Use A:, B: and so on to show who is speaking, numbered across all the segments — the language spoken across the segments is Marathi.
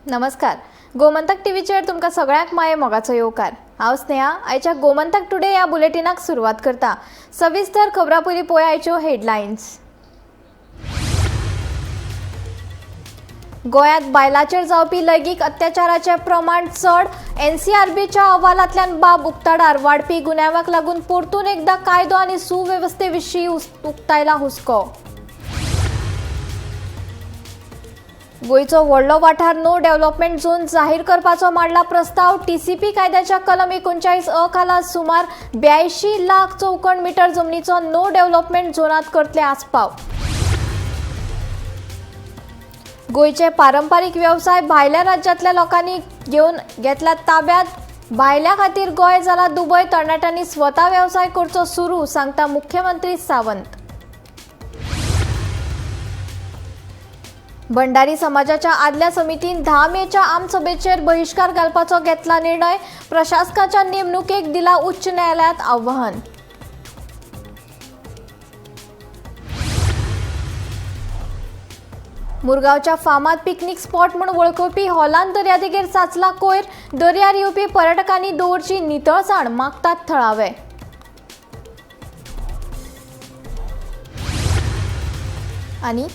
A: नमस्कार. गोमंतक टीव्हीचेर तुमकां सगळ्यांक माये मोगाचो येवकार. हांव स्नेहा. आयच्या गोमंतक टुडे ह्या बुलेटिनाक सुरवात करता. सविस्तर खबरां पयलीं पळोवया आयच्यो हेडलायन्स. गोंयांत बायलांचेर जावपी लैंगीक अत्याचाराचें प्रमाण चड. एनसीआरबीच्या अहवालांतल्यान बाब उक्ताडार. वाडपी गुन्यांवाक लागून परतून एकदां कायदो आनी सुवेवस्थे विशीं उक्तायला हुस्को. गोंयचो व्हडलो वाठार नो डेव्हलपमेंट झोन जाहीर करपाचो मांडला प्रस्ताव. टीसीपी कायद्याच्या कलम 39(अ) खाला सुमार 82 लाख चौखण मीटर जमनीचो नो डेव्हलपमेंट झोनात करतले आस्पाव. गोंयचे पारंपारीक व्यवसाय भायल्या राज्यांतल्या लोकांनी घेतल्यात ताब्यात. भायल्या खातीर गोंय जाला दुबय. तरणाट्यांनी स्वता व्यवसाय करचो सुरू, सांगता मुख्यमंत्री सावंत. भंडारी समाजाच्या आदल्या समितीन 10 मेच्या आमसभेचेर बहिष्कार घालपाचो घेतला निर्णय. प्रशासकाच्या नेमणुकेक दिला उच्च न्यायालयात आव्हान. मुरगांवच्या फामाद पिकनिक स्पॉट म्हूण वळखुपी हॉलांत दर्यादेगेर साचला कोयर. दर्यार येवपी पर्यटकांनी दवरची नितळसाण, मागतात थळावे. आनी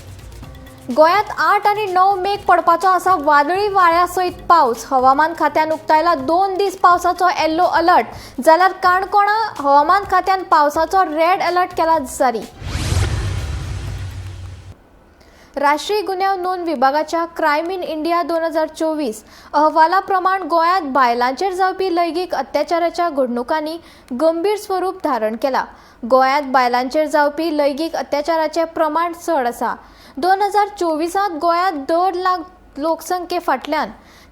A: गोंयांत 8 आनी 9 मेक पडपाचो आसा वादळी वाऱ्या सयत पावस. हवामान खात्यान उक्तायला 2 दीस पावसाचो येल्लो अलर्ट. जाल्यार काणकोणा हवामान खात्यान पावसाचो रेड अलर्ट केला जारी. राष्ट्रीय गुन्यांव नोंद विभागाच्या क्रायम इन इंडिया 2024 अहवाला प्रमाण गोंयांत बायलांचेर जावपी लैंगीक अत्याचाराच्या घडणुकांनी गंभीर स्वरूप धारण केला. गोंयांत बायलांचेर जावपी लैंगीक अत्याचाराचें प्रमाण चड आसा. 2024 गोंयांत 1.5 लाख लोकसंख्ये फाटल्यान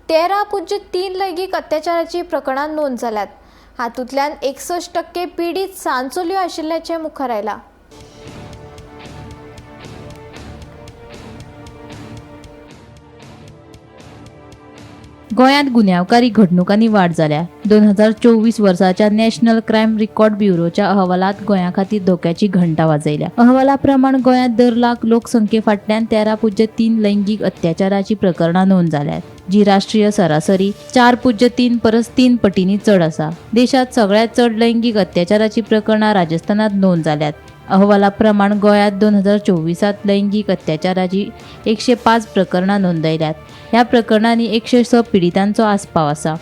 A: 13.3 लैंगीक अत्याचाराची प्रकरणां नोंद जाल्यात. हातूंतल्यान 61% पिडीत सांचोल्यो आशिल्ल्याचें मुखार आयला.
B: गोंयांत गुन्यांवकारी घडणुकांनी वाड जाल्या. 2024 वर्साच्या नॅशनल क्रायम रिकॉर्ड ब्युरोच्या अहवालात गोंया खातीर धोक्याची घंटा वाजयल्या. अहवाला प्रमाण गोंयांत 1.5 लाख लोकसंख्ये फाटल्यान 13.3 लैंगीक अत्याचाराची प्रकरणां नोंद जाल्यात, जी राष्ट्रीय सरासरी 4.3 परस 3 पटींनी चड आसा. देशांत सगळ्यात चड लैंगीक अत्याचाराची प्रकरणां राजस्थानात नोंद जाल्यात. अहवाला प्रमाण गोंयांत 2024 लैंगीक अत्याचाराची 105 प्रकरणां नोंदयल्यात. ह्या प्रकरणांनी 106 पिडितांचो आस्पाव आसा.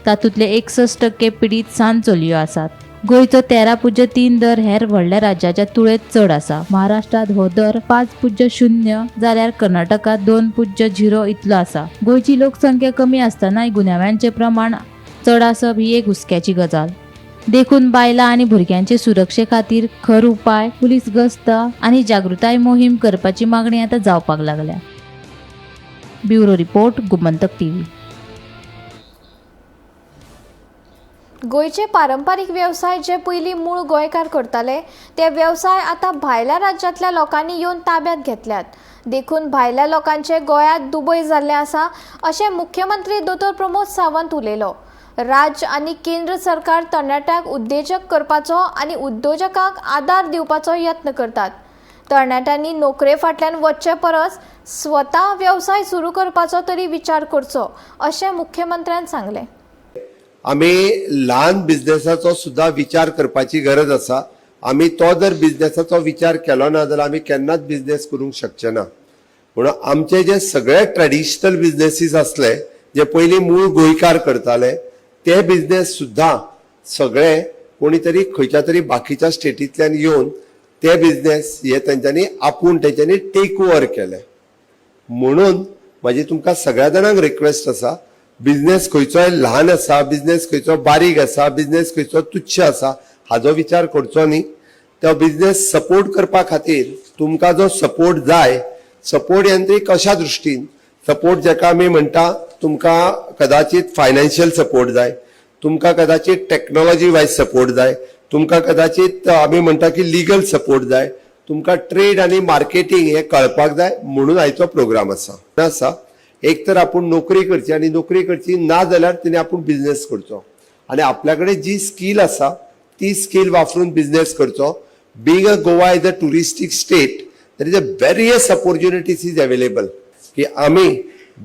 B: तातूंतले 61% पिडीत सांचोल्यो आसात. गोंयचो 13.3 दर हेर व्हडल्या राज्याच्या तुळेंत चड आसा. महाराष्ट्रात हो दर 5.0 जाल्यार कर्नाटकात 2.0 इतलो आसा. गोंयची लोकसंख्या कमी आसतनाय गुन्यांवांचें प्रमाण चड आसप ही एक हुस्क्याची गजाल. देखून बायलां आनी भुरग्यांचे सुरक्षे खातीर खर उपाय, पुलीस गस्त आनी जागृताय मोहीम करपाची मागणी आतां जावपाक लागल्या. Bureau report, Gomantak TV.
A: गोंयचे पारंपारीक व्यवसाय जे पयलीं मूळ गोंयकार करताले ते व्यवसाय आतां भायल्या राज्यांतल्या लोकांनी येवन ताब्यात घेतल्यात. देखून भायल्या लोकांचे गोंयांत दुबय जाल्ले आसा, अशें मुख्यमंत्री दोतोर प्रमोद सावंत उलयलो. राज्य आनी केंद्र सरकार तरणाट्यांक उद्देजक करपाचो आनी उद्योजकांक आदार दिवपाचो यत्न करतात. तरणाट्यांनी नोकरे फाटल्यान वचचे परस स्वता व्यवसाय सुरू करपाचो तरी विचार करचो, अशें मुख्यमंत्र्यान सांगलें.
C: आमी ल्हान बिझनेसाचो सुद्धा विचार करपाची गरज आसा. आमी तो जर बिझनेसाचो विचार केलो ना जाल्यार आमी केन्नाच बिझनेस करूंक शकचे ना. म्हणून आमचे जे सगळे ट्रेडिशनल बिझनेसीस असले जे पयलीं मूळ गोंयकार करताले ते बिझनेस सुद्धा सगळे कोणी तरी खंयच्या तरी बाकीच्या स्टेटींतल्यान येवन ते बिझनेस हे तेंच्यांनी आपूण तेंच्यांनी टेक ओवर केले. म्हणून म्हाजी तुमकां सगळ्या जाणांक रिक्वेस्ट आसा, बिझनेस खंयचोय ल्हान आसा, बिझनेस खंयचो बारीक आसा, बिझनेस खंयचो तुच्छ आसा, हाजो विचार करचो न्ही. तो बिझनेस सपोर्ट करपा खातीर तुमकां जो सपोर्ट जाय, सपोर्ट यंत्री कशा दृश्टीन सपोर्ट जेका आमी म्हणटा, तुमकां कदाचित फायनान्शियल सपोर्ट जाय, तुमकां कदाचित टेक्नॉलॉजी वायज सपोर्ट जाय, तुमकां कदाचित आमी म्हणटा की लिगल सपोर्ट जाय, तुमकां ट्रेड आनी मार्केटिंग हे कळपाक जाय. म्हणून आयचो प्रोग्राम आसा. एक तर आपूण नोकरी करची आनी नोकरी करची ना जाल्यार तिने आपूण बिझनेस करचो आनी आपल्या कडेन जी स्कील आसा ती स्कील वापरून बिझनेस करचो. Being a Goa is a touristic state, there is a various opportunities is available की आमी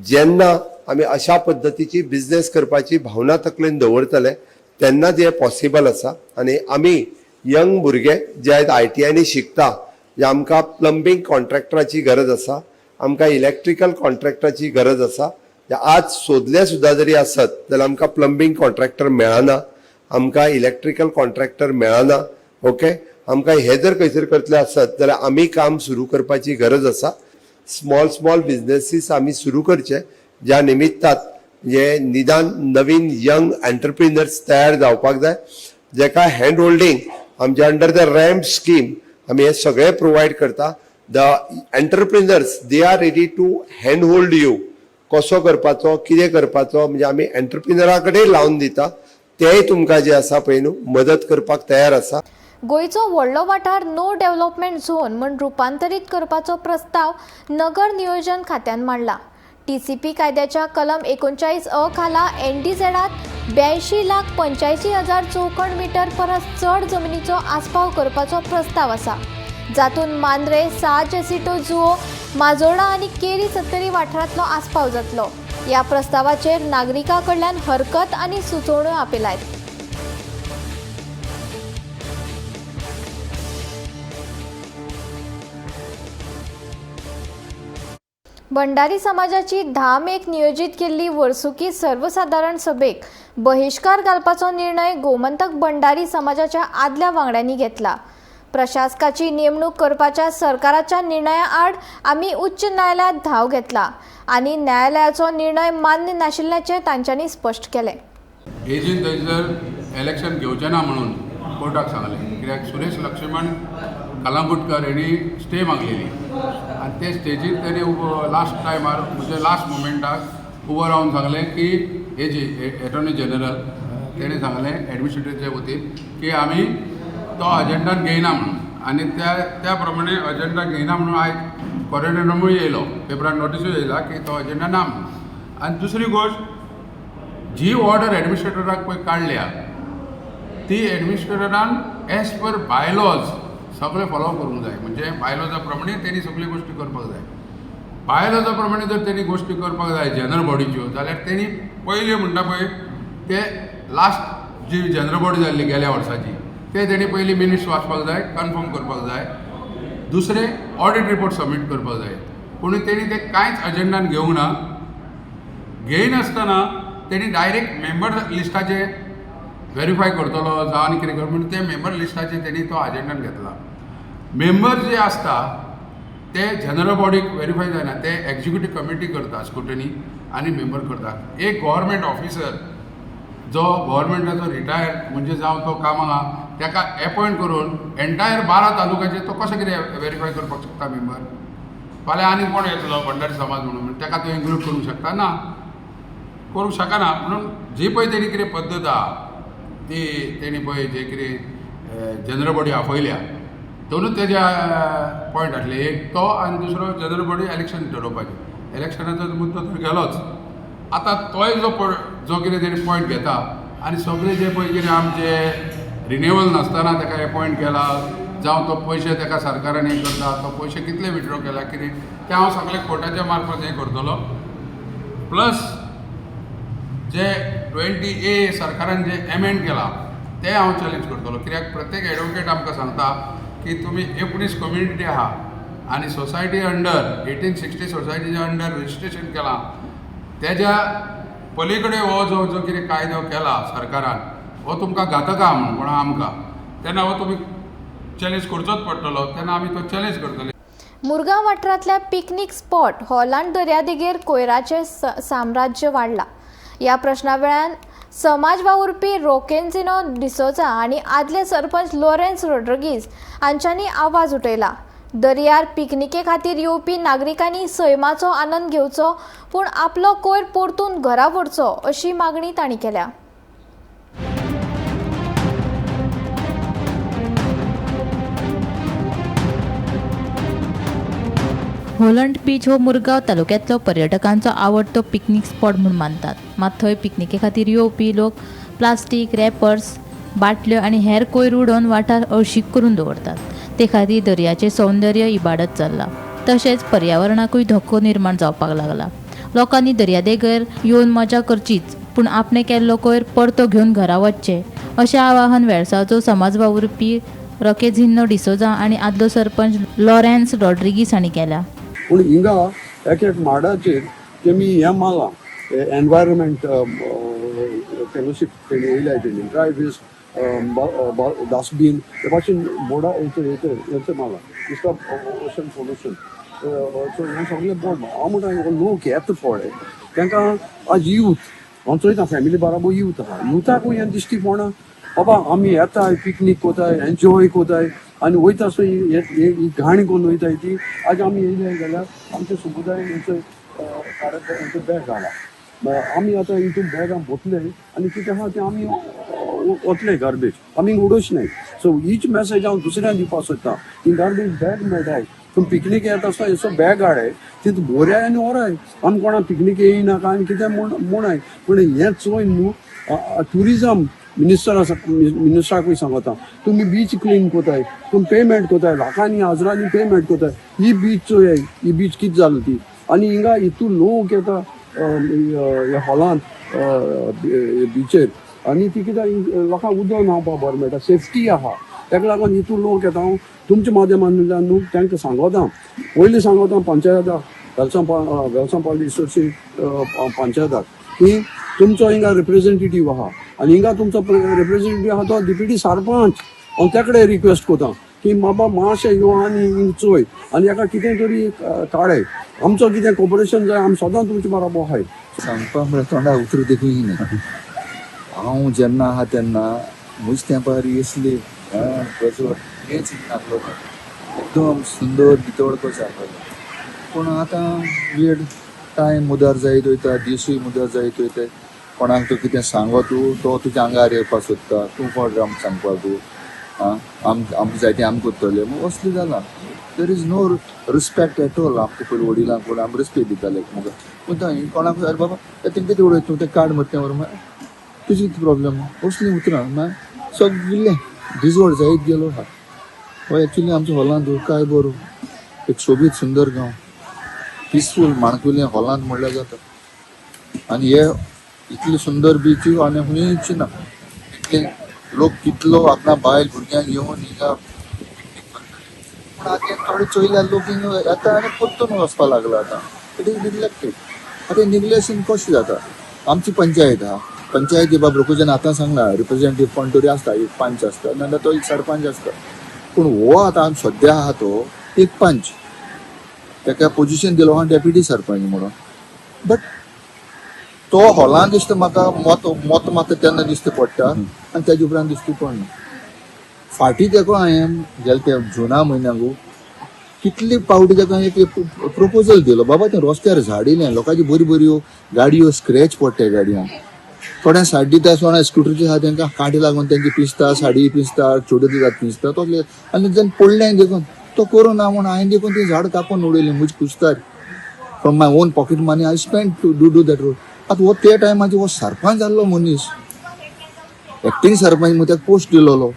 C: जेन्ना आमी अशा पद्दतीची बिझनेस करपाची भावना तकलेन दवरतले तेन्नाच हें पॉसिबल आसा. आनी आमी यंग भुरगे जे आयज ITI शिकता, जे आमकां प्लंबींग कॉन्ट्रॅक्टराची गरज आसा, आमकां इलेक्ट्रिकल कॉन्ट्रॅक्टराची गरज आसा. आज सोदले सुद्दां जरी आसत जाल्यार आमकां प्लंबींग कॉन्ट्रॅक्टर मेळना, आमकां इलेक्ट्रिकल कॉन्ट्रॅक्टर मेळना. ओके, आमकां हे जर खंयसर करतले आसत जाल्यार आमी काम सुरू करपाची गरज आसा. स्मॉल बिझनेसीस आमी सुरू करचे, ज्या निमित्तात जे निदान नवीन यंग एंटरप्रिनर्स तयार जावपाक जाय, जेका हँड होल्डिंग आमचे अंडर द रॅम्प स्कीम आमी हे सगळे प्रोवायड करता. The entrepreneurs they are ready to hand hold you, कसो करपाचो, कितें करपाचो, म्हणजे आमी एंटरप्रिनरा कडेन लावन दिता. तेय तुमकां जे आसा पळय न्हू मदत करपाक तयार आसा.
A: गोंयचो व्हडलो वाठार नो डेव्हलपमेंट झोन म्हूण रुपांतरीत करपाचो प्रस्ताव नगर नियोजन खात्यान मांडला. TCP कायद्याच्या कलम 39(अ) खाला NDZ-त 82,85,000 चौखण मीटर परस चड जमनीचो आस्पाव करपाचो प्रस्ताव आसा, जातून मांद्रे, साज एसिटो जुओ, माजोर्डा आनी केरी सत्तरी वाठारांतलो आस्पाव जातलो. ह्या प्रस्तावाचेर नागरिकां कडल्यान हरकत आनी सुचोवण्यो आपिल्यात. भंडारी समाजाची 10 मेक नियोजीत केल्ली वर्सुकी सर्वसाधारण सभेक बहिष्कार घालपाचो निर्णय गोमंतक भंडारी समाजाच्या आदल्या वांगड्यांनी घेतला. प्रशासकाची नेमणूक करपाच्या सरकाराच्या निर्णया आड आमी उच्च न्यायालयात धाव घेतला आनी न्यायालयाचो निर्णय मान्य नाशिल्ल्याचें तांच्यांनी स्पश्ट केलें.
D: एजीन थंयसर इलेक्शन घेवचें ना म्हणून कोर्टाक सांगलें, कित्याक सुरेश लक्ष्मण कलंगुटकर हेणी स्टे मागलेली आनी ते स्टेजीर तेणी लास्ट टायमार म्हणजे लास्ट मोमेंटाक उबो रावन सांगलें की एजी एटॉर्नी जनरल तेणी सांगलें एडमिनिस्ट्रेटिव्हचे वतीन की आमी तो अजेंडान घेयना म्हणून, आनी त्या प्रमाणे अजेंडा घेयना म्हणून आयज कॉरिडोरामूय येयलो, पेपरान नोटिसूय येयला की तो अजेंडा ना म्हणून. आनी दुसरी गोश्ट, जी ऑर्डर एडमिनिस्ट्रेटराक पळय काडल्या ती एडमिनिस्ट्रेटरान एज पर बायलॉज सगळे फॉलो करूंक जाय. म्हणजे बायलॉजा प्रमाणे तेणी सगळ्यो गोश्टी करपाक जाय. बायलॉजा प्रमाणे जर तेणी गोश्टी करपाक जाय जनरल बॉडीच्यो, जाल्यार तेणी पयल्यो म्हणटा पळय ते लास्ट जी जनरल बॉडी जाल्ली गेल्या वर्साची ते तेणी पयली मिनिट्स वाचपाक जाय, कन्फर्म करपाक जाय. दुसरे ऑडिट रिपोर्ट सबमीट करपाक जाय. पूण तेणी ते कांयच अजेंडान घेवंक ना. घेयनासतना तेणी डायरेक्ट मेंबर लिस्टाचे व्हेरीफाय करतलो जावं आनी कितें करता म्हणून ते मेंबर लिस्टाचे तेणी तो अजेंडान घेतला. मेंबर जे आसता ते जनरल बॉडीक व्हेरीफाय जायना, ते एक्झिक्युटीव कमिटी करता स्क्रुटनी आनी मेंबर करता. एक गव्हर्मेंट ऑफिसर जो गव्हर्मेंटाचो रिटायर म्हणजे जावं तो कामाक आहा ताका एपॉयंट करून एंटायर 12 तालुक्याचे तो कसो कितें व्हेरीफाय करपाक शकता मेंबर? फाल्यां आनी कोण येतलो भंडारी समाज म्हणून ताका तो इन्क्लूड करूंक शकता ना, करूंक शकना. म्हणून जी पळय तेणी कितें पद्दत आहा ती तेणी पळय जे कितें जनरल बॉडी आपयल्या दोनूच तेजे पॉयंट आसले, एक तो आनी दुसरो जनरल बॉडी इलेक्शन ठरोवपाचें. इलेक्शनाचो मुद्दो तर गेलोच. आतां तोय जो कितें तेणी पॉयंट घेता आनी सगळे जे पळय कितें आमचे रिन्युअल नासतना ताका अपॉयंट केला जावं तो पयशे ताका सरकारान हें करता, तो पयशे कितले विथड्रॉ केला कितें तें हांव सगळे कोर्टाच्या मार्फत हें करतलो. प्लस जे 20A सरकारान जे एमेंड केला ते हांव चॅलेंज करतलो. कित्याक प्रत्येक एडवोकेट आमकां सांगता की तुमी 19 कम्युनिटी आहा आनी सोसायटी अंडर 1860 सोसायटीच्या अंडर रजिस्ट्रेशन केलां, तेज्या पलीकडे हो जो कितें कायदो केला सरकारान हो तुमकां घातक आहा म्हणून कोणा आमकां, तेन्ना हो तुमी चॅलेंज करचोच पडटलो. तेन्ना आमी तो चॅलेंज करतले.
A: मुरगांव वाठारांतल्या पिकनीक स्पॉट हॉलांड दर्यादेगेर कोयराचें साम्राज्य वाडलां. ह्या प्रश्ना वेळान समाज वावुरपी रोकेन्झिनो डिसोजा आनी आदले सरपंच लॉरेन्स रोड्रिगीज हांच्यांनी आवाज उठयला. दर्यार पिकनिके खातीर येवपी नागरिकांनी सैमाचो आनंद घेवचो पूण आपलो कोयर परतून घरा व्हरचो अशी मागणी तांणी केल्या.
B: होलंड बीच हो मुरगांव तालुक्यांतलो पर्यटकांचो आवडतो पिकनीक स्पॉट म्हूण मानतात. मात थंय पिकनिके खातीर येवपी लोक प्लास्टीक, रॅपर्स, बाटल्यो आनी हेर कोयर उडोवन वाठार अळशीक करून दवरतात. ते खातीर दर्याचें सौंदर्य इबाडत चल्लां. तशेंच पर्यावरणाकूय धोको निर्माण जावपाक लागला. लोकांनी दर्यादेगेर येवन मजा करचीच, पूण आपणे केल्लो कोयर परतो घेवन घरा वचचें अशें आवाहन वेळसावचो समाज वावुरपी रकेझिनो डिसोजा आनी आदलो सरपंच लॉरेन्स रॉड्रिगीस हांणी केल्या.
E: पूण हिंगा एक माडाचेर तेमी हें मारलां एनवायरमेंट फेलोशीप तेणी येयल्या तेणी ड्राय वेस्ट डस्टबीन हे भाशेन बोर्डा हेचेर मारलां दिसता ओशन पोल्युशन सो हें सगळें बोर्ड हांव म्हणटा लोक येता पळय तांकां आज यूथ हांव चोयता फॅमिली बाराबर यूथ आहा युथाकूय हें दिश्टी पडना बाबा आमी येताय पिकनीक कोताय एन्जॉय कोताय आनी वयता सो ही घाण करून वयताय ती आज आमी येयले जाल्यार आमच्या समुदायान हेंचो कार्यक्रम बॅग घाला आमी आतां हितून बॅगां भोतले आनी कितें आहा तें आमी वतले गार्बेज आमी उडोवच नाय सो हीच मेसेज हांव दुसऱ्यांक दिवपाक सोदतां की गार्बेज बॅग मेळटाय तुम्ही पिकनीक येता आसतना असो बॅग हाडाय तितून भोऱ्याय आनी व्हराय आमी कोणा पिकनीक येयनाका आनी कितें म्हणाय पूण हें चोयन न्हू ट्युरिजम मिनिस्टराकूय सांगता तुम्ही बीच क्लीन कोताय तुम्ही पेमेंट कोताय लाखांनी हजारांनी पेमेंट कोताय ही बीच चोय ही बीच कितें जाली ती आनी हिंगा हितू लोक येता हॉलांत बिचेर आनी ती कित्याक लोकांक उदक न्हांवपाक बरें मेळटा सेफ्टी आहा ताका लागून हितू लोक येता हांव तुमच्या माध्यमांतल्यान न्हू तांकां सांगता पयलीं सांगता पंचायताक वेलसांपल्ली डिस्ट्रिक्ट पंचायताक की तुमचो हिंगा रिप्रेझेंटेटीव आहा आनी हिंगा तुमचो रिप्रेझेंटेटीव आहा तो डिप्युटी सरपंच हांव ताकडे रिक्वेस्ट कोता की बाबा मातशें यो आनी हिंग चोय आनी हाका कितें तरी काडय आमचो कितें कॉपरेशन जाय आमी सदां तुमचे बरोबर आहाय
F: सांगपाक म्हळ्यार तोंडाक उतर देखूय ना हांव जेन्ना आहा तेन्ना म्हज्या तेंपार यसली हेंच नासलो एकदम सुंदर नितळ कसो आसलो पूण आतां वेळ टायम मुदार जायत वयता दिसूय मुदार जायत वयता कोणाक तूं कितें सांगो तूं तो तुज्या आंगार येवपाक सोदता तूं कोण आमकां सांगपाक आमकां जाय तें आमी करतले मग असलें जालां there is no respect at all आमकां पयलीं वडिलांक कोण आमी रिस्पेक्ट दिताले म्हाका पूण थंय कोणाक अरे बाबा तेंका कितें उडयत तूं तें काड मरतें व्हर तुजी कितें प्रॉब्लेम असलीं उतरां सगळें डिजोल्ड जायत गेलो आहा हो एक्चुली आमच्या हॉलांत काय बरो एक सोबीत सुंदर गांव पिसफूल माणकुलें हॉलांत म्हणल्यार जाता आनी हे इतले सुंदर बीच आनी खंयच ना इतले लोक कितलो आपणा बायल भुरग्यांक येवन हिंगा पूण आतां थोडे चोयल्यार लोक हिंगा येता आनी परतून वचपाक लागला आतां इट इज निग्लेक्टेड आतां निग्लेक्शन कशें जाता आमची पंचायत आहा पंचायती बाब लोकांच्यान आतां सांगला रिप्रेझेंटेटीव कोण तरी आसता एक पंच आसता नाजाल्यार तो एक सरपंच आसता पूण हो आतां सद्या आहा तो एक पंच ताका पोजिशन दिलो आहा डेप्युटी सरपंच म्हणून बट तो हॉलांत दिसता म्हाका मत माता तेन्ना दिश्टी पडटा आनी तेजे उपरांत दिश्टी पडना फाटीं तेका हांवें गेल्या त्या जुना म्हयन्याकू कितली फावटी ताका एक प्रपोजल दिलो बाबा तें रस्त्यार झाड येयलें लोकांची बऱ्यो बऱ्यो गाडयो स्क्रॅच पडटा गाडयांक थोड्यांक सायड दिता सोणा स्कुटरची आहा तांकां कांटे लागून तेंची पिसता साडी पिसता छोट्यो दितात पिसता तसले आनी जेन्ना पडलें देखून तो करूं ना म्हूण हांवें देखून तें झाड कापून उडयलें म्हजी कुस्तार from my own pocket money I spend to do that road आतां हो ते टायमाचेर हो सरपंच जाल्लो मनीस एक्टींग सरपंच म्हूण ताका पोस्ट दिलोलो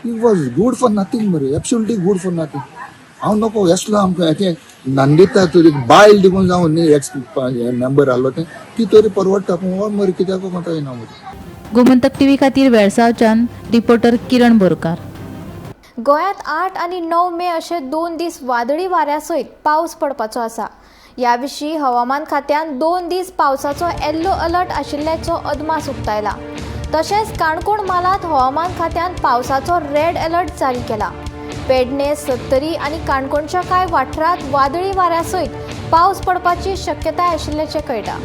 F: he was good for nothing मरे एब्सोल्युटली गूड फॉर नथींग हांव नको येसलो आमकां तें नांदिता तरी बायल देखून जावन न्ही एक्स मेंबर आहलो तें ती तरी परवडटा पूण हो मरे कित्याक कोता येना मरे.
B: गोमंतक टीव्ही खातीर वेळसावच्यान रिपोर्टर किरण बोरकार.
A: गोंयांत 8 आनी 9 मे अशे 2 दीस वादळी वाऱ्या सयत पावस पडपाचो आसा. ह्या विशीं हवामान खात्यान 2 दीस पावसाचो येल्लो अलर्ट आशिल्ल्याचो अदमास उक्तायला. तशेंच काणकोण मालात हवामान खात्यान पावसाचो रेड अलर्ट जारी केला. पेडणे, सत्तरी आनी काणकोणच्या कांय वाठारांत वादळी वाऱ्या सयत पावस पडपाची शक्यताय आशिल्ल्याचें कळटा.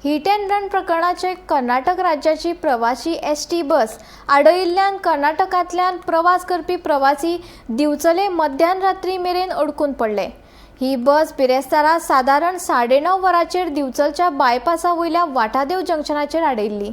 A: हिट अँड रन प्रकरणाचे कर्नाटक राज्याची प्रवासी एसटी बस आडयिल्ल्यान कर्नाटकांतल्यान प्रवास करपी प्रवासी दिवचले मध्यान रात्री मेरेन अडकून पडले. ही बस बिरेस्तारा सादारण 9:30 वरांचेर दिवचलच्या बायपासा वयल्या वाटादेव जंक्शनाचेर आडयिल्ली.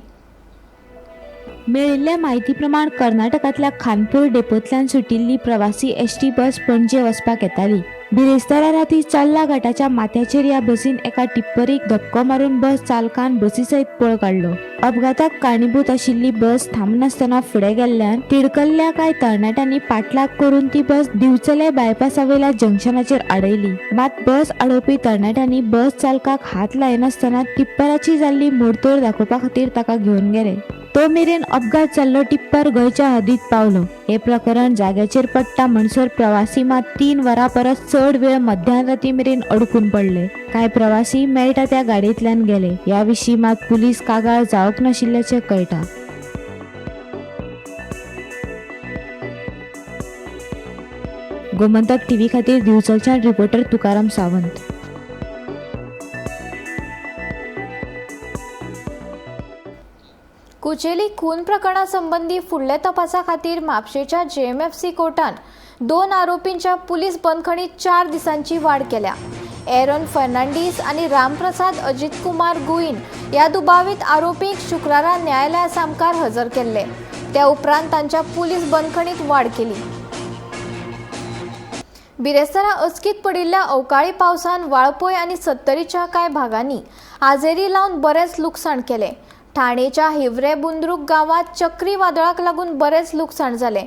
G: मेळिल्ल्या माहिती प्रमाण कर्नाटकांतल्या खानपूर डेपोंतल्यान सुटिल्ली प्रवासी एसटी बस पणजे वचपाक येताली. बिरेस्तारा राती चल्ला घाटाच्या माथ्याचेर ह्या बसीन एका टिप्परीक धक्को मारून बस चालकान बसी सयत पळ काडलो. अपघाताक कारणीभूत आशिल्ली बस थांबनासतना फुडें गेल्ल्यान तिडकल्ल्या कांय तरणाट्यांनी पाठलाग करून ती बस दिवचले बायपासावयल्या जंक्शनाचेर आडयली. मात बस आडोवपी तरणाट्यांनी बस चालकाक हात लायनासतना टिप्पराची जाल्ली मोडतोड दाखोवपा खातीर ताका घेवन गेले. तो मेरेन अपघात जाल्लो टिप्पर गोंयच्या हद्दीत पावलो. हे प्रकरण जाग्याचेर पडटा म्हणसर प्रवासी मात 3 वरां परस चड वेळ मध्यान राती मेरेन अडकून पडले. कांय प्रवासी मेळटा त्या गाडयेंतल्यान गेले. ह्या विशीं मात पुलीस कागाळ जावंक नाशिल्ल्याचें कळटा. गोमंतक टीव्ही खातीर दिवचलच्यान रिपोर्टर तुकाराम सावंत.
A: कुचेली खून प्रकरणा संबंधी फुडल्या तपासा खातीर म्हापशेच्या JMFC कोर्टान 2 आरोपींच्या पुलीस बंदखणीत 4 दिसांची वाड केल्या. एरॉन फर्नांडीस आणि रामप्रसाद अजित कुमार गुईन ह्या दुबावीत आरोपींक शुक्रारा न्यायालया सामकार हजर केल्ले. त्या उपरांत तांच्या पुलीस बंदखणीत वाड केली. बिरेस्तारा अचकीत पडिल्ल्या अवकाळी पावसान वाळपय आनी सत्तरीच्या कांय भागांनी आजेरी लावन बरेच लुकसाण केले. ठाणेच्या हिवरे बुंद्रुक गांवात चक्रीवादळाक लागून बरेच लुकसाण जाले.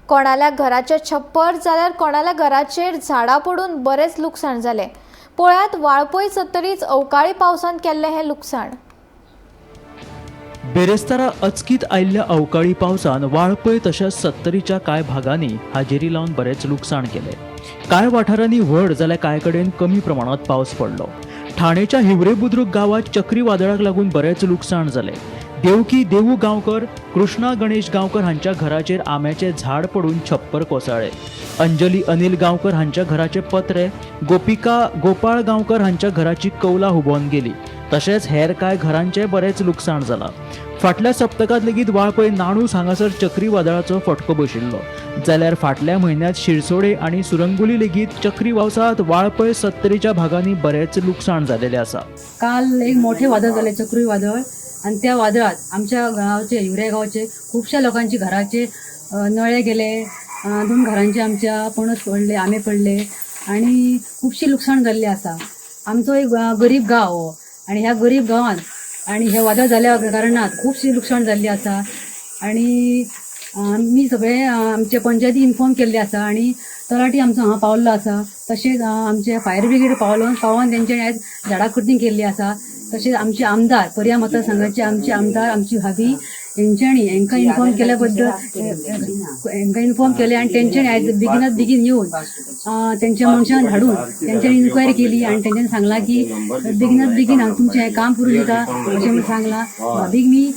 A: कोणाल्या घराचे छप्पर जाल्यार कोणाल्या घराचेर झाडां पडून बरेच लुकसाण जाले. पळयात वाळपय सत्तरीच अवकाळी पावसान केल्ले हे लुकसाण.
H: बेरेस्तारा अचकीत आयिल्ल्या अवकाळी पावसान वाळपय तशेंच सत्तरीच्या कांय भागांनी हाजेरी लावन बरेच लुकसाण केले. कांय वाठारांनी व्हड जाल्यार कांय कडेन कमी प्रमाणात पावस पडलो. ठाणेच्या हिवरे बुद्रुक गांवात चक्रीवादळाक लागून बरेच लुकसाण जाले. देवकी देवू गांवकर, कृष्णा गणेश गांवकर हांच्या घराचेर आंब्याचें झाड पडून छप्पर कोसळ्ळे. अंजली अनिल गांवकर हांच्या घराचे पत्रे, गोपिका गोपाळ गांवकर हांच्या घराची कौलां हुबोवन गेली. तशेंच हेर कांय घरांचें बरेंच लुकसाण जालां. फाटल्या सप्तकांत लेगीत वाळपय नाणूस हांगासर चक्रीवादळाचो फटको बशिल्लो. जाल्यार फाटल्या म्हयन्यांत शिरसोडे आनी सुरंगुली लेगीत चक्रीवावसांत वाळपय सत्तरीच्या भागांनी बरेच लुकसाण जालेलें आसा.
I: काल एक मोठे वादळ झाले, चक्रीवादळ, आणि त्या वादळात आमच्या गावाचे हिवरे गावचे खूपशा लोकांची घराचे नळे गेले. 2 घरांचे आमच्या पणस पडले, आंबे पडले आणि खूपशी लुकसाण जाल्ली आसा. आमचो एक गरीब गांव आणि ह्या गरीब गांवांत आणि हे वादळ जाल्ल्या कारणात खूपशी लुकसाण जाल्ली आसा. आणि मी सगळे आमचे पंचायती इन्फॉर्म केल्ले आसा आणि तलाठी आमचो हांगा पावल्लो आसा. तशेंच आमचे फायर ब्रिगेड पावोवन तेंच्यांनी आयज झाडां कटींग केल्ली आसा. तशेंच आमचे आमदार पर्या मतदारसंघाचे आमचे आमदार आमची भाभी तेंच्यांनी हांकां इन्फॉर्म केल्या बद्दल हांकां इन्फॉर्म केले आणि तेंच्यांनी आयज बेगिनात बेगीन येवन तेंच्या मनशांक धाडून तेंच्यांनी इन्क्वायरी केली आणि तेंच्यांनी सांगलां की बेगिनात बेगीन हांव तुमचें हें काम करून दिता अशें म्हणून सांगलां. भाभीक मी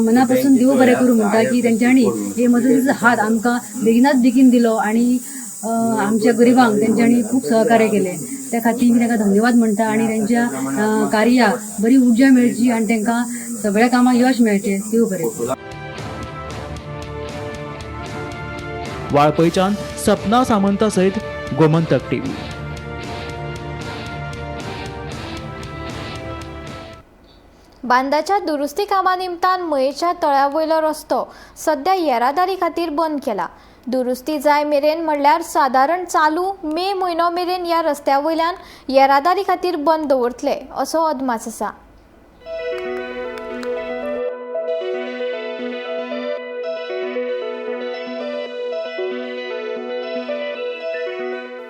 I: मना पासून देव बरें करूं म्हणटा की तेंच्यांनी हे मदतीचो हात आमकां बेगिनात बेगीन दिलो आणि आमच्या गरिबांक तेंच्यांनी खूब सहकार्य केले. त्या खातीर मी तांकां धन्यवाद म्हणटा आणि तेंच्या कार्याक बरी उर्जा मेळची आणि तांकां सगळ्या कामाक यश मेळचें. देव बरें करूं.
H: वाळपयच्यान सपना सामंता सयत गोमंतक टीव्ही.
A: बांदाच्या दुरुस्ती कामा निमतान मयेच्या तळ्यावयलो रस्तो सध्या येरादारी खातीर बंद केला. दुरुस्ती जाय मेरेन म्हणल्यार सादारण चालू मे म्हयनो मेरेन ह्या रस्त्यावयल्यान येरादारी खातीर बंद दवरतले असो अदमास आसा.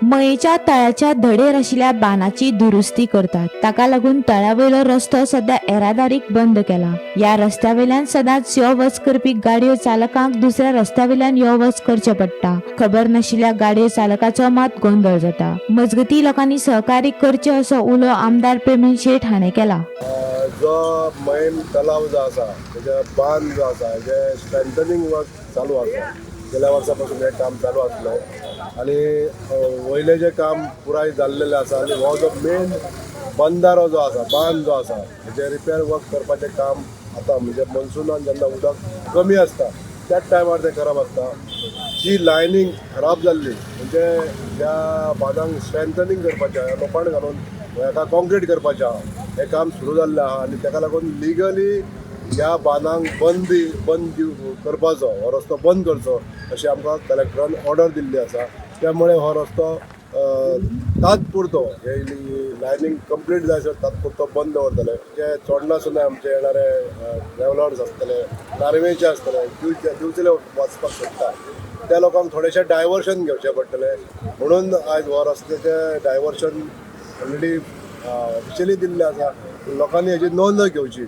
G: मयेच्या तळ्याच्या धडेर आशिल्ल्या बांदाची दुरुस्ती करतात. ताका लागून तळ्यावयलो रस्तो सध्या येरादारीक बंद केला. या रस्त्यावयल्यान सदांच यो वच करपी गाडयो चालकांक दुसऱ्या रस्त्यावयल्यान यो वच करचें पडटा. खबर नाशिल्ल्या गाडये चालकाचो मात गोंधळ जाता. मजगती लोकांनी सहकार्य करचें असो उलो आमदार प्रवीण शेट हाणें केला.
J: जो मैन तलाव जो आसा तेजे बांद जो आसा हेजे स्ट्रेंथनिंग वर्क चालू आसा. गेल्या वर्सा पासून हे काम चालू आसलें आणि वयले जे काम पुराय जाल्लेलें आसा आनी हो जो मेन बंदारो जो आसा बांद जो आसा हेजे रिपेर वर्क करपाचें काम आतां म्हणजे मनसुनान जेन्ना उदक कमी आसता त्याच टायमार तें करप आसता. जी लायनींग खराब जाल्ली म्हणजे त्या बांदांक स्ट्रेंथनिंग करपाचें लोखंड घालून हेका कॉन्क्रीट करपाचें आहा हें काम सुरू जाल्लें आहा आणि ताका लागून लिगली ह्या बांदांक बंद करपाचो, हो रस्तो बंद करचो अशी आमकां कलेक्टरान ऑर्डर दिल्ली आसा. त्यामुळे हो रस्तो तात्पुरतो लायनींग कंप्लीट जायसर तात्पुरतो बंद दवरतले. जे चोडणा सुद्दां आमचे येणारे ट्रॅव्हलर्स आसतले, नार्वेचे आसतले, दिवचले वचपाक सोदता त्या लोकांक थोडेशें डायवर्शन घेवचें पडटलें. म्हणून आयज हो रस्त्याचें डायवर्शन ऑलरेडी ऑफिशियली दिल्लें आसा. लोकांनी हेची नोंद घेवची.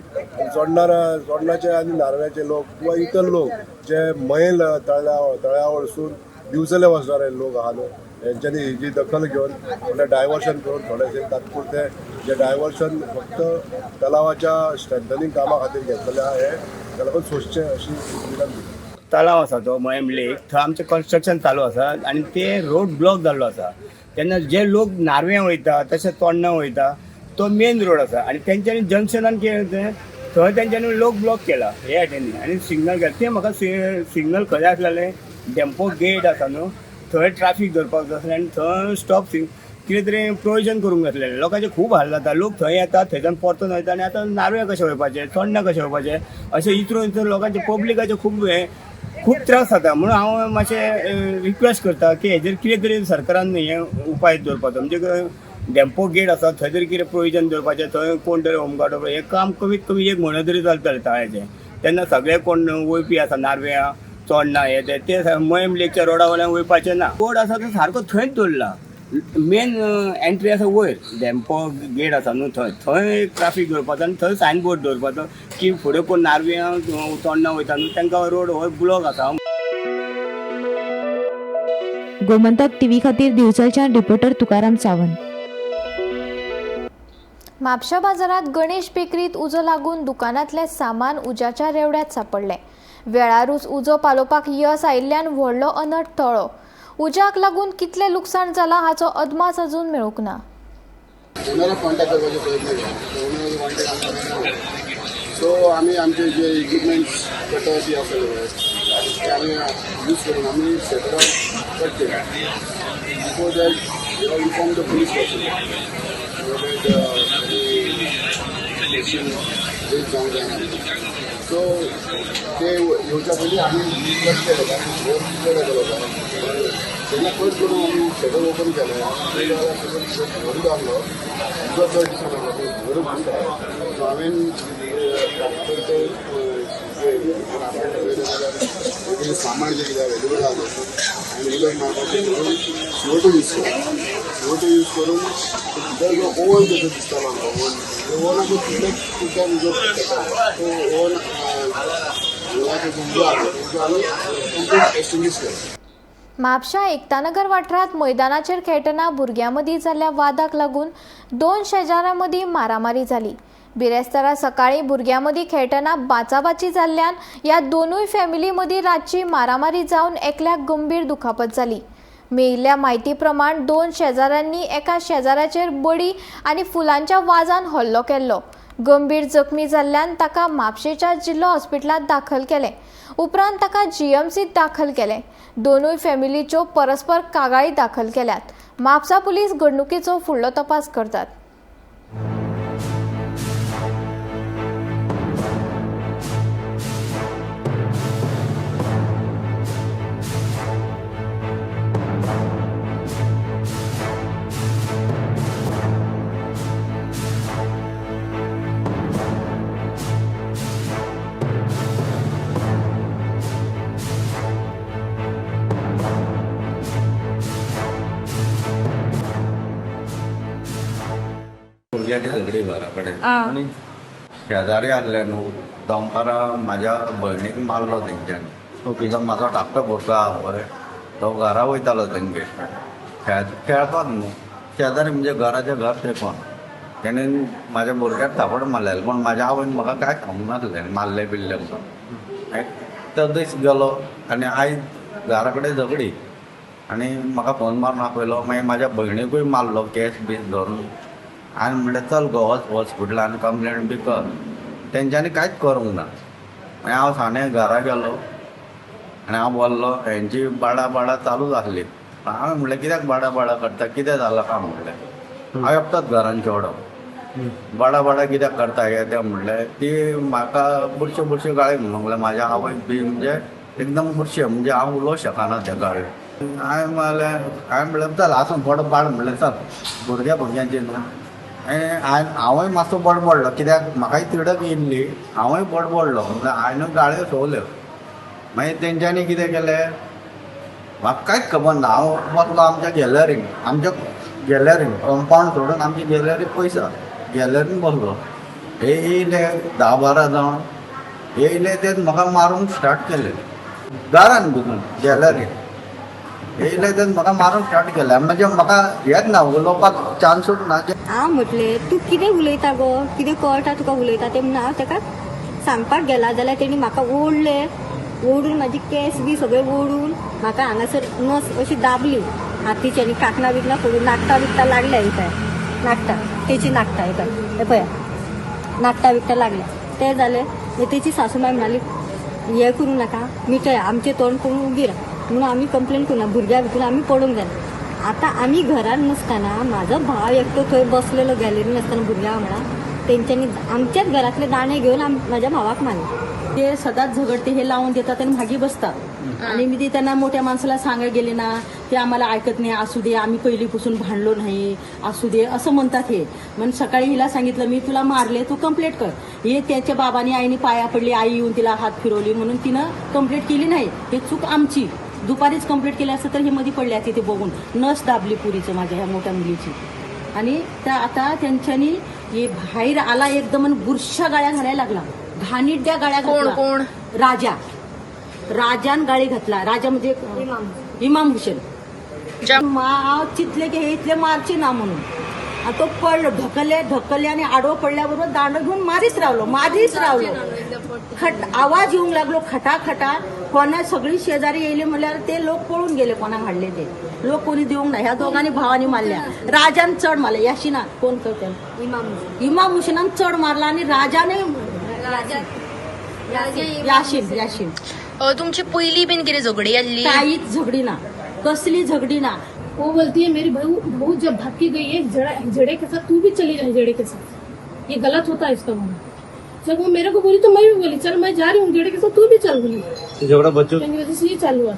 J: चोडणाचे आनी नारव्याचे लोक किंवा इतर लोक जे मैल तळ्या वरसून दिवचले वचणारे लोक आहा न्हू, हेंच्यांनी हेची दखल घेवन थोडें डायवर्शन करून थोडेशें तात्पुरते जे डायवर्शन फक्त तलावाच्या स्ट्रेंथनिंग कामा खातीर घेतलेलें आहा हे ताका लागून सोंसचें अशी विनंती.
K: तलाव आसा तो मयम लेक, थंय आमचें कन्स्ट्रक्शन चालू आसा आनी ते रोड ब्लॉक जाल्लो आसा. तेन्ना जे लोक नार्व्यां वयता तशेंच तोंडणा वयता तो मेन रोड आसा आनी तेंच्यांनी जंक्शनान केलें तें थंय तेंच्यांनी लोक ब्लॉक केला हे वाटेनी आनी सिग्नल केला. तें म्हाका सिग्नल खंय आसलेलें डेम्पो गेट आसा न्हू, थंय ट्रॅफिक धरपाक जाय आसलें आनी थंय स्टॉप कितें तरी प्रोविजन करूंक जातलें. लोकांचे खूब हाल जाता. लोक थंय येतात, थंयच्यान परतून वयता आनी आतां नार्व्या कशें वयपाचें, तोंडणा कशें वयपाचें अशें इतरून लोकांचे पब्लिकाचे खूब त्रास जाता. म्हणून हांव मातशें रिक्वेस्ट करता की हेजेर कितें तरी सरकारान हे उपाय दवरपाचो. म्हणजे डेम्पो गेट आसा थंय तरी कितें प्रोविजन दवरपाचें, थंय कोण तरी होमगार्ड हें काम कमीत कमी एक म्हयनो तरी चलतलें तळ्याचें. तेन्ना सगळे कोण वयपी आसा नार्व्या चोडणा हे ते मयम लेकच्या रोडा वयल्यान वयपाचें ना. रोड आसा तो सारको थंयच दवरला. मेन एंट्री आसा वयर डेम्पो गेट आसा न्हू, थंय ट्रॅफिक दवरपाचो आनी थंय सायनबोर्ड दवरपाचो की फुडें कोण नार्व्या तोंडणा वयता न्हू तांकां रोड हो ब्लॉक आसा.
G: गोमंतक टीव्ही खातीर दिवचलच्यान रिपोर्टर तुकाराम सावंत.
A: म्हापशा बाजारात गणेश बेकरीत उजो लागून दुकानांतले सामान उज्याच्या रेवड्यात सापडले. वेळारूच उजो पालोवपाक यश आयिल्ल्यान व्हडलो अनट टळ्ळो. उज्याक लागून कितले लुकसाण जाला हाचो अदमास अजून मेळूंक ना.
J: सो आमी आमचे जे इक्विपमेंट्स कटर बी आसले ते आमी यूज करून आमी सेटअप कट केला. Before that we inform the police person जावंक जायना. सो ते येवच्या पयलीं आमी कट केलें तेन्ना कट करून आमी सेटअप ओपन केलें. व्हडलो आहलो चड दिसान आहलो व्हडलो घुमता. सो हांवें सामान जे कितें अवेलेबल आहा आनी उदक मारपाचें स्लोटो यूज करून भितर जो ओवन कसो दिसतालो आमकां ओवनाक सुद्दां उदक येता तो ओवन आमी एक्सटिंग्वीश केलो.
A: म्हापशा एकतानगर वाठारांत मैदानाचेर खेळटना भुरग्यां मदीं जाल्ल्या वादाक लागून 2 शेजाऱ्यां मदीं मारामारी जाली. बिरेस्तारा सकाळी भुरग्यां मदीं खेळटना बाचाबाची जाल्ल्यान ह्या दोनूय फॅमिली मदीं रातची मारामारी जावन एकल्याक गंभीर दुखापत जाली. मेळिल्ल्या म्हायती प्रमाण 2 शेजाऱ्यांनी एका शेजाऱ्याचेर बडी आनी फुलांच्या वाजान हल्लो केल्लो. गंभीर जखमी जाल्ल्यान ताका म्हापशेच्या जिल्लो हॉस्पिटलांत दाखल केलें. उपरांत ताका जीएमसीत दाखल केलें. दोनूय फॅमिलीच्यो परस्पर कागाळी दाखल केल्यात. म्हापसा पुलीस घडणुकेचो फुडलो तपास करतात.
L: भुरग्याची झगडी घरा कडेन आनी शेजारी आसले न्हू दनपारां म्हाज्या भयणीक मारलो तेंच्यांनी. कित्याक म्हाजो धाकटो भुरगो आहा पळय तो घरा वयतालो तेंगे खेळपाक न्हू. शेजारी म्हणजे घराचें घर तें कोण तेणें म्हाज्या भुरग्याक थापड मारलेलें पण म्हाज्या आवयन म्हाका कांय सांगूंक नासलें मारलें बिल्लें म्हणून. तो दीस गेलो आनी आयज घरा कडेन झगडी आनी म्हाका फोन मारून आपयलो. मागीर म्हाज्या भयणीकूय मारलो केस बीस धरून आनी म्हणलें चल गो हॉस्पिटलान कंप्लेंट बी कर. तेंच्यांनी कांयच करूंक ना. मागीर हांव साणें घरा गेलो आनी हांव बोल्लो हेंची बाडा चालूच आसली. हांवें म्हणलें कित्याक बाडा करता कितें जालां काय म्हणलें. हांव येताच घरान चेवडो बडा बडा कित्याक करता हे ते म्हणलें ती म्हाका बुरशे बुरशे गाळे म्हणूंक म्हाज्या आवयक बी म्हणजे एकदम बुरशे म्हणजे हांव उलोवंक शकना ते गाळे. हांवें म्हणलें चल आसूं बडो पाड म्हणलें चल भुरग्यांचें न्हू. हांवूय मातसो बडबडलो कित्याक म्हाकाय तिडक येयल्ली, हांवूय बडबडलो म्हणल्यार हांवें गाळ्यो सोवल्यो. मागीर तेंच्यांनी कितें केलें म्हाका कांयच खबर ना. हांव वतलो आमच्या गॅलरीन कंपाऊंड सोडून आमची गॅलरी पयसा गॅलरीन बसलो. हे येयले 10-12 जावन येयले ते म्हाका मारूंक स्टार्ट केले दारान भितून गॅलरीन. येयले ते म्हाका मारूंक स्टार्ट केले म्हणजे म्हाका हेच ना उलोवपाक चान्सूच ना.
M: हांव म्हटलें तूं कितें उलयता गो, कितें कळटा तुका उलयता तें म्हणून हांव ताका सांगपाक गेला जाल्यार तेणी म्हाका ओडून म्हाजी केस बी सगळे ओडून म्हाका हांगासर नस अशी दाबली हातीच्यांनी, कांकणां बिकणां फोडून नाकटां बिकटां लागल्या इथं नाकटां तेची नाकटां इथं हे पळया नाकटां बिकटां लागल्या. ते जालें मागीर तेची सासूमाय म्हणाली हे करूं नाका मिटय आमचें तोंड करून उबी राव म्हणून आमी कंप्लेन करूना. भुरग्या भितून आमी पडूंक जाय. आतां आमी घरान नासतना म्हाजो भाव एकटो थंय बसलेलो गॅलरीन आसतना भुरग्यां वांगडा तेंच्यांनी आमच्याच घरातले दाणे घेवन म्हाज्या भावाक मारले.
I: ते सदाच झगडते हे लावून देतात आणि मागे बसतात आणि मी ते त्यांना मोठ्या माणसाला सांगायला गेले ना ते आम्हाला ऐकत नाही. असू दे आम्ही पहिलीपासून भांडलो नाही असू दे असं म्हणतात हे. म्हणून सकाळी हिला सांगितलं मी तुला मारले तू कंप्लेंट कर. हे त्याच्या बाबांनी आईने पाया पडली, आई येऊन तिला हात फिरवली म्हणून तिनं कंप्लेंट केली नाही. हे चूक आमची. दुपारीच कंप्लेंट केली असतं तर हे मध्ये पडल्या तिथे बघून नस दाबली पुरीचं माझ्या ह्या मोठ्या मुलीची. आणि त्या आता त्यांच्यानी हे बाहेर आला एकदम बुरशा गाळ्या घालायला लागला. घाणीड्या गाळ्या घातला. कोण राजान गाळी घातला. राजा म्हणजे इमाम हुसेन. चितले की हे इथले मारचे ना म्हणून तो पडलो ढकलले आणि आडवं पडल्याबरोबर दांड घेऊन मारीच रावलो. आवाज येऊन लागलो खटा. कोणा सगळी शेजारी येले म्हणल्यावर ते लोक पळून गेले. कोणा हाडले ते लोक कोणी देऊन नाही. ह्या दोघांनी भावानी मारल्या. राजान चढ मारला. याशिना कोण करते इमाम हुसेनान चढ मारला आणि राजाने याशीन
N: तुमची पहिली बिन किती झगडी आली?
I: काहीच झगडी ना, कसली झगडी ना.
O: वो बोलती है मेरी बहू जब भाग के गई है जड़े के साथ तू भी चली जाए जड़े के साथ, ये गलत होता है इसका बोलना. जब वो मेरे को बोली तो मैं भी बोली चल मैं जा रही हूँ जड़े के साथ तू भी चल बोली.
P: झगड़ा बच्चों
O: की वजह से ये चालू हुआ.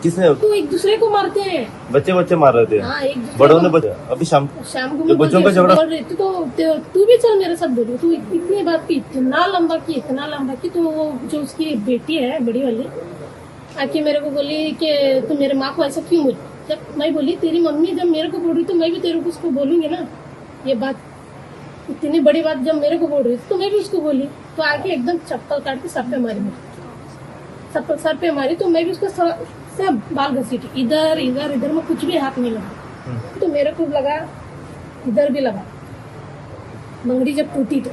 P: किसने?
O: तो एक दूसरे को मारते हैं.
P: बच्चे मार रहे थे.
O: हाँ, एक दूसरे
P: बड़ों ने अभी शाम
O: को मैं
P: बच्चों का झगड़ा
O: बोल रही थी तो तू भी चल मेरे साथ बोली. तू इतनी बात की इतना लंबा की तो वो जो उसकी बेटी है बड़ी वाली आके मेरे को बोली कि तू मेरे माँ को ऐसा क्यों बोली. जब मैं बोली तेरी मम्मी जब मेरे को बोल रही तो मैं भी तेरे को उसको बोलूंगी ना. ये बात इतनी बड़ी बात जब मेरे को बोल रही थी तो मैं भी उसको बोली. तो आके एकदम चप्पल काट के सर पे मारी तो मैं भी उसको सब बाल घसीटी इधर में कुछ भी हाथ नहीं लगा. तो मेरे को लगा इधर भी लगा. बंगड़ी जब टूटी तो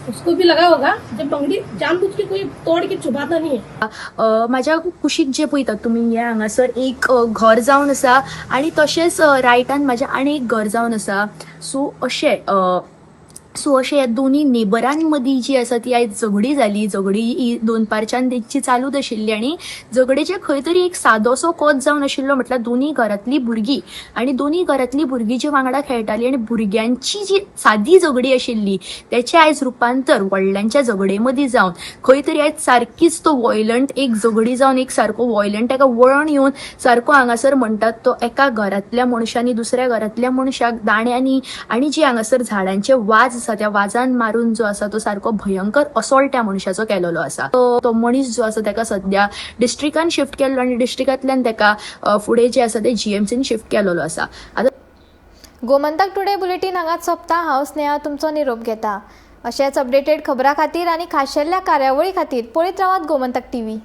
O: उसको भी लगा होगा. जब बंगड़ी जानबूझ के कोई तोड के चुबाता नहीं है.
N: माझ्या कुशीक जे पळयतात तुमी हे हांगासर एक घर जावन आसा आणि तशेंच रायटान म्हाज्या आनी एक घर जावन आसा. सो अशें ह्या दोनी नेबरां मदीं जी आसा ती आयज झगडी जाली. झगडी ही 2 पारच्यान तेंची चालूच आशिल्ली आनी झगडेचे खंय तरी एक सादोसो कोच जावन आशिल्लो. म्हटल्यार दोनी घरांतली भुरगीं जी वांगडा खेळटाली आनी भुरग्यांची जी सादी झगडी आशिल्ली तेचें आयज रुपांतर व्हडल्यांच्या झगडे मदीं जावन खंय तरी आयज सारकीच तो वॉयलंट एक झगडी जावन एक सारको वॉयलंट ताका वळण येवन सारको हांगासर म्हणटात तो एका घरांतल्या मनशांनी दुसऱ्या घरांतल्या मनशाक दाण्यांनी आनी जी हांगासर झाडांचे वाज आसा त्या वाजान मारून जो आसा तो सारको भयंकर असॉल्ट त्या मनशाचो केलेलो आसा. तो मनीस जो आसा ताका सध्या डिस्ट्रिक्टान शिफ्ट केल्लो आनी डिस्ट्रिक्टांतल्यान ताका फुडें जे आसा ते GMCन शिफ्ट केलेलो आसा.
A: गोमंतक टुडे बुलेटिन हांगाच सोंपता. हांव स्नेहा तुमचो निरोप घेता. अशेंच अपडेटेड खबरां खातीर आनी खाशेल्ल्या कार्यावळी खातीर पळयत रावात गोमंतक TV.